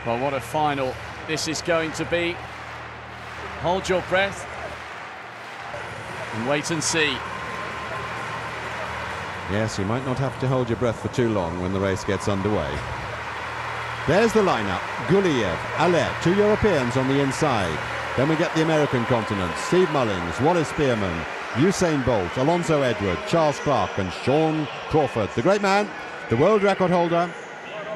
Well, what a final this is going to be. Hold your breath and wait and see. Yes, you might not have to hold your breath for too long when the race gets underway. There's the lineup. Guliev, Alert, 2 Europeans on the inside. Then we get the American continent. Steve Mullings, Wallace Spearman, Usain Bolt, Alonso Edward, Charles Clark and Sean Crawford. The great man, the world record holder,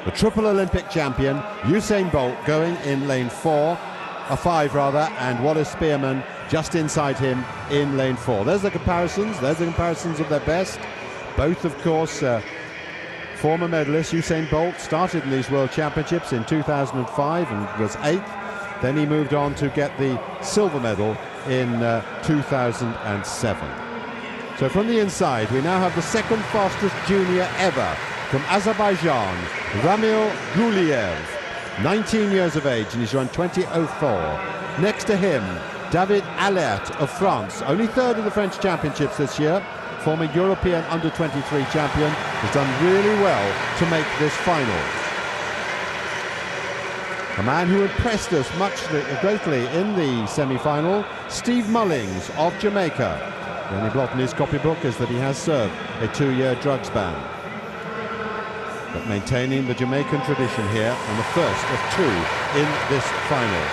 the triple Olympic champion, Usain Bolt going in lane 5 rather, and Wallace Spearman just inside him in lane 4. There's the comparisons of their best. Both, of course, former medalists. Usain Bolt started in these World Championships in 2005 and was 8th. Then he moved on to get the silver medal in 2007. So from the inside, we now have the second fastest junior ever from Azerbaijan, Ramil Guliev, 19 years of age, and he's run 20.04. Next to him, David Alert of France, only third in the French Championships this year, former European under-23 champion, has done really well to make this final. A man who impressed us greatly in the semi-final, Steve Mullings of Jamaica. The only blot in his copybook is that he has served a 2-year drugs ban. But maintaining the Jamaican tradition here, and the first of 2 in this final.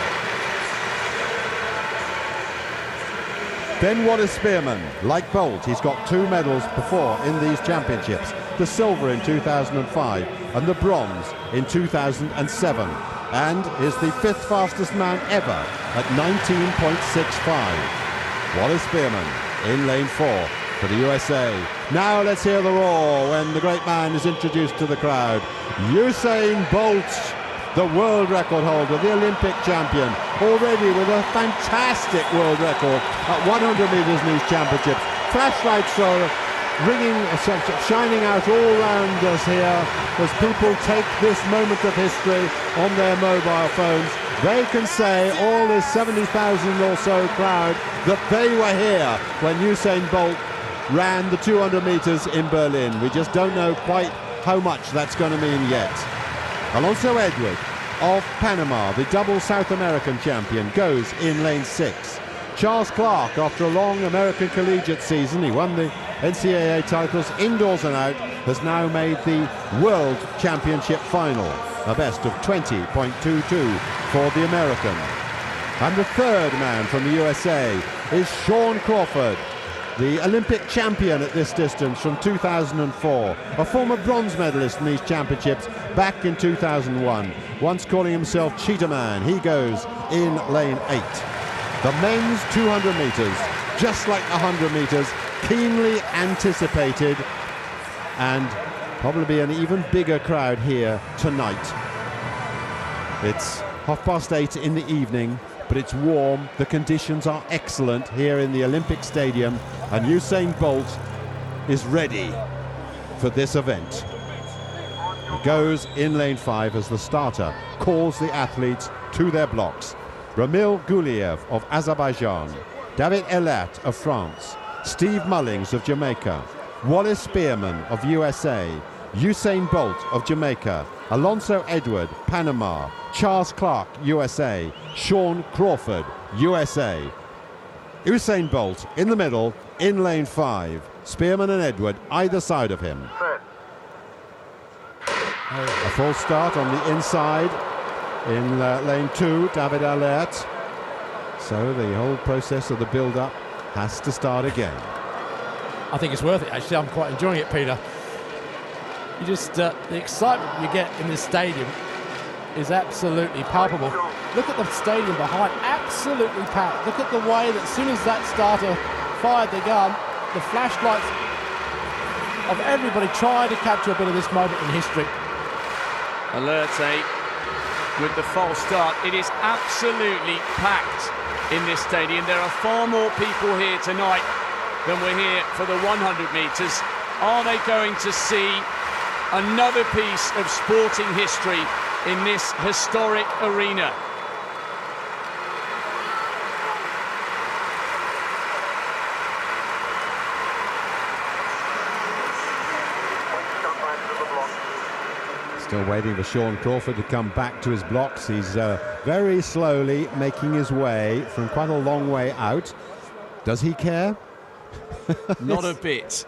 Then Wallace Spearman, like Bolt, he's got 2 medals before in these championships. The silver in 2005 and the bronze in 2007. And is the 5th fastest man ever at 19.65. Wallace Spearman in lane 4 for the USA. Now let's hear the roar when the great man is introduced to the crowd. Usain Bolt, the world record holder, the Olympic champion, already with a fantastic world record at 100 metres in these championships. Flashlights are ringing, shining out all around us here as people take this moment of history on their mobile phones. They can say, all this 70,000 or so crowd, that they were here when Usain Bolt ran the 200 metres in Berlin. We just don't know quite how much that's going to mean yet. Alonso Edward of Panama, the double South American champion, goes in lane 6. Charles Clark, after a long American collegiate season, he won the NCAA titles indoors and out, has now made the World Championship final, a best of 20.22 for the American. And the third man from the USA is Sean Crawford, the Olympic champion at this distance from 2004, a former bronze medalist in these championships back in 2001, once calling himself Cheetah Man. He goes in lane 8. The men's 200 metres, just like the 100 metres, keenly anticipated, and probably an even bigger crowd here tonight. It's 8:30 in the evening, but it's warm. The conditions are excellent here in the Olympic Stadium, and Usain Bolt is ready for this event. He goes in lane 5 as the starter calls the athletes to their blocks. Ramil Guliev of Azerbaijan, David Alert of France, Steve Mullings of Jamaica, Wallace Spearman of USA, Usain Bolt of Jamaica, Alonso Edward, Panama, Charles Clark, USA, Sean Crawford, USA. Usain Bolt in the middle, in lane 5. Spearman and Edward either side of him. A full start on the inside in lane 2, David Alert. So the whole process of the build-up has to start again. I think it's worth it, actually. I'm quite enjoying it, Peter. You just, the excitement you get in this stadium is absolutely palpable. Look at the stadium behind, absolutely packed. Look at the way that as soon as that starter fired the gun, the flashlights of everybody trying to capture a bit of this moment in history. Alerte with the false start. It is absolutely packed in this stadium. There are far more people here tonight than were here for the 100 metres. Are they going to see another piece of sporting history in this historic arena? Still waiting for Sean Crawford to come back to his blocks. He's very slowly making his way from quite a long way out. Does he care? Not a bit.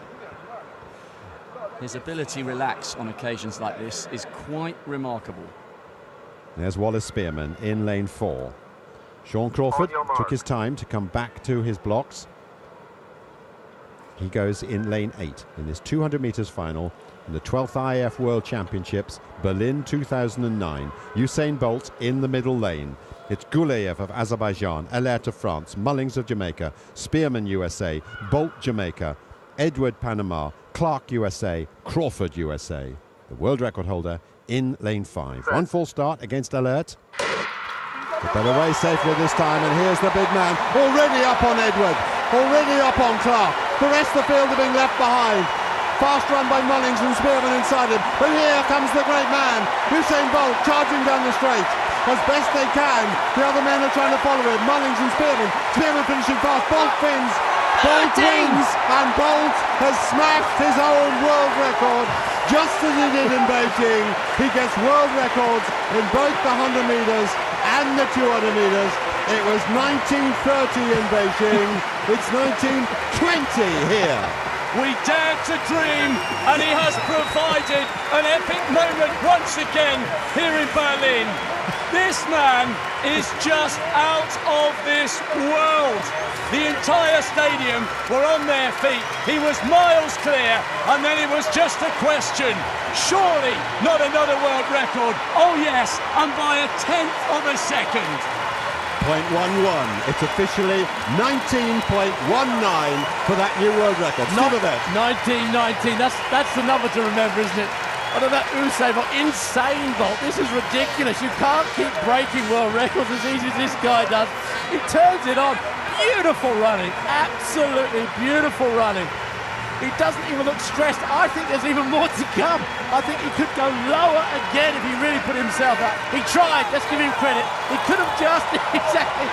His ability to relax on occasions like this is quite remarkable. There's Wallace Spearman in lane 4. Sean Crawford took his time to come back to his blocks. He goes in lane 8 in this 200 metres final in the 12th IAF World Championships, Berlin 2009. Usain Bolt in the middle lane. It's Gouleyev of Azerbaijan, Allaire of France, Mullings of Jamaica, Spearman USA, Bolt Jamaica, Edward Panama, Clark USA, Crawford USA. The world record holder in lane 5. One full start against Allaire. But away safely this time, and here's the big man, already up on Edward, already up on Clark. The rest of the field are being left behind. Fast run by Mullings and Spearman inside him. But here comes the great man, Usain Bolt, charging down the straight. As best they can, the other men are trying to follow him. Mullings and Spearman. Spearman finishing fast. Bolt wins. Bolt wins, and Bolt has smashed his own world record, just as he did in Beijing. He gets world records in both the 100 metres and the 200 metres. It was 1930 in Beijing. It's 1920 here. We dared to dream, and he has provided an epic moment once again here in Berlin. This man is just out of this world. The entire stadium were on their feet. He was miles clear, and then it was just a question. Surely not another world record. Oh yes, and by a 1/10 of a second. 0.11. It's officially 19.19 for that new world record. Not 1919. That's the number to remember, isn't it? What about Usain Bolt? Insane Bolt. This is ridiculous. You can't keep breaking world records as easy as this guy does. He turns it on. Beautiful running. Absolutely beautiful running. He doesn't even look stressed. I think there's even more to come. I think he could go lower again if he really put himself out. He tried. Let's give him credit. He could have just... Exactly.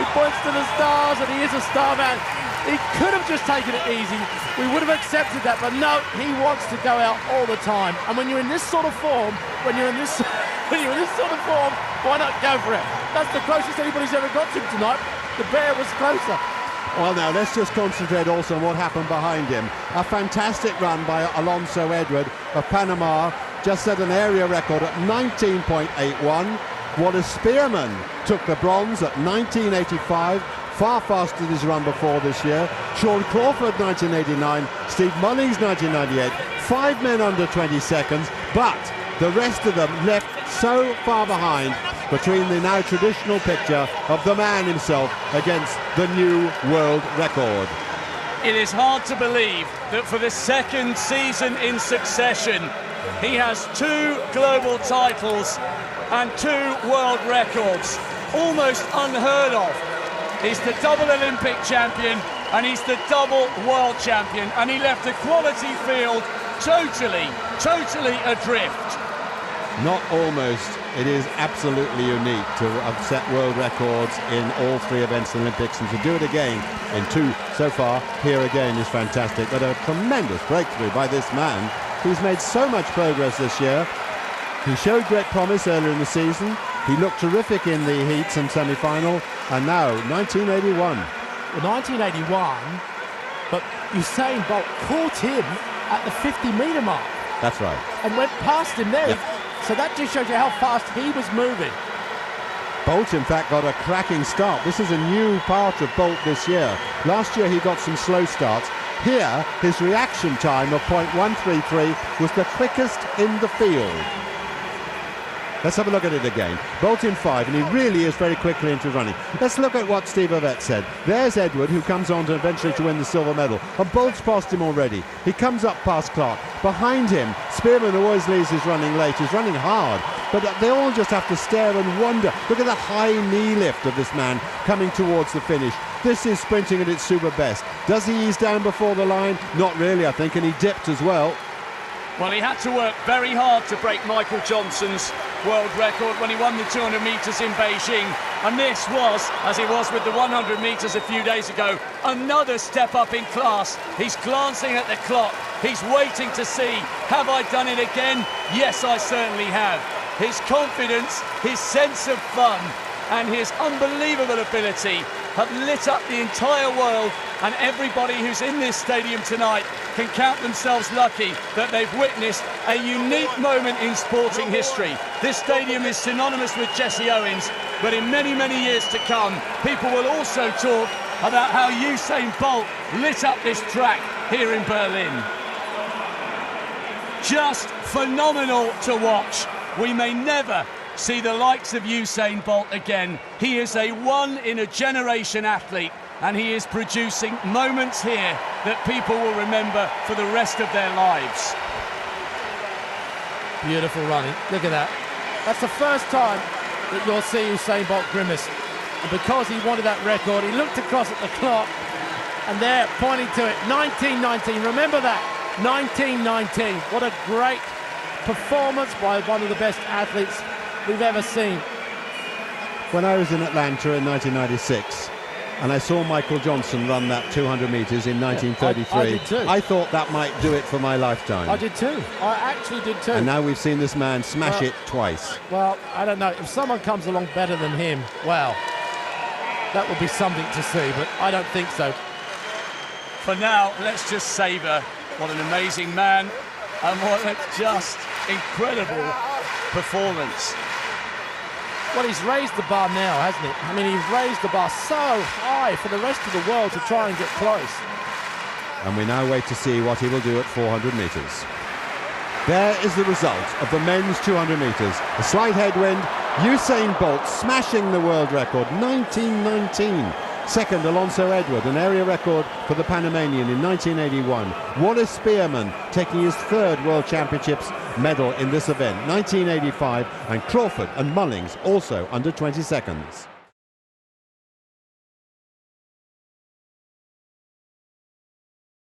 He points to the stars, and he is a star man. He could have just taken it easy. We would have accepted that, but no, he wants to go out all the time. And when you're in this sort of form, when you're in this sort of form, why not go for it? That's the closest anybody's ever got to him tonight. The bear was closer. Well, now let's just concentrate also on what happened behind him. A fantastic run by Alonso Edward of Panama, just set an area record at 19.81. Wallace Spearman took the bronze at 1985. Far faster than his run before this year. Sean Crawford 1989, Steve Mullings 1998, 5 men under 20 seconds, but the rest of them left so far behind between the now traditional picture of the man himself against the new world record. It is hard to believe that for the second season in succession, he has 2 global titles and 2 world records. Almost unheard of. He's the double Olympic champion and he's the double world champion, and he left a quality field totally adrift. Not almost, it is absolutely unique to have set world records in all 3 events in the Olympics, and to do it again in 2 so far, here again, is fantastic. But a tremendous breakthrough by this man who's made so much progress this year. He showed great promise earlier in the season. He looked terrific in the heats and semi-final, and now 1981. Well, 1981, but Usain Bolt caught him at the 50-metre mark. That's right. And went past him there. Yep. So that just shows you how fast he was moving. Bolt, in fact, got a cracking start. This is a new part of Bolt this year. Last year he got some slow starts. Here, his reaction time of 0.133 was the quickest in the field. Let's have a look at it again. Bolt in 5, and he really is very quickly into running. Let's look at what Steve Ovett said. There's Edward, who comes on to eventually to win the silver medal. And Bolt's past him already. He comes up past Clark. Behind him, Spearman always leaves his running late. He's running hard. But they all just have to stare and wonder. Look at that high knee lift of this man coming towards the finish. This is sprinting at its super best. Does he ease down before the line? Not really, I think, and he dipped as well. Well, he had to work very hard to break Michael Johnson's world record when he won the 200 metres in Beijing. And this was, as it was with the 100 metres a few days ago, another step up in class. He's glancing at the clock. He's waiting to see, have I done it again? Yes, I certainly have. His confidence, his sense of fun, and his unbelievable ability have lit up the entire world, and everybody who's in this stadium tonight can count themselves lucky that they've witnessed a unique moment in sporting history. This stadium is synonymous with Jesse Owens, but in many, many years to come, people will also talk about how Usain Bolt lit up this track here in Berlin. Just phenomenal to watch. We may never see the likes of Usain Bolt again. He is a one-in-a-generation athlete, and he is producing moments here that people will remember for the rest of their lives. Beautiful running. Look at that. That's the first time that you'll see Usain Bolt grimace. And because he wanted that record, he looked across at the clock, and there, pointing to it, 1919. Remember that, 1919. What a great performance by one of the best athletes we've ever seen. When I was in Atlanta in 1996 and I saw Michael Johnson run that 200 metres in 1933, I did too. I thought that might do it for my lifetime. I did too. I actually did too. And now we've seen this man smash it twice. Well, I don't know. If someone comes along better than him, well, that would be something to see, but I don't think so. For now, let's just savour what an amazing man and what a just incredible performance. Well, he's raised the bar now, hasn't he? I mean, he's raised the bar so high for the rest of the world to try and get close. And we now wait to see what he will do at 400 metres. There is the result of the men's 200 metres. A slight headwind, Usain Bolt smashing the world record, 1919. Second, Alonso Edward, an area record for the Panamanian in 1981. Wallace Spearman taking his third World Championships medal in this event, 1985, and Crawford and Mullings also under 20 seconds.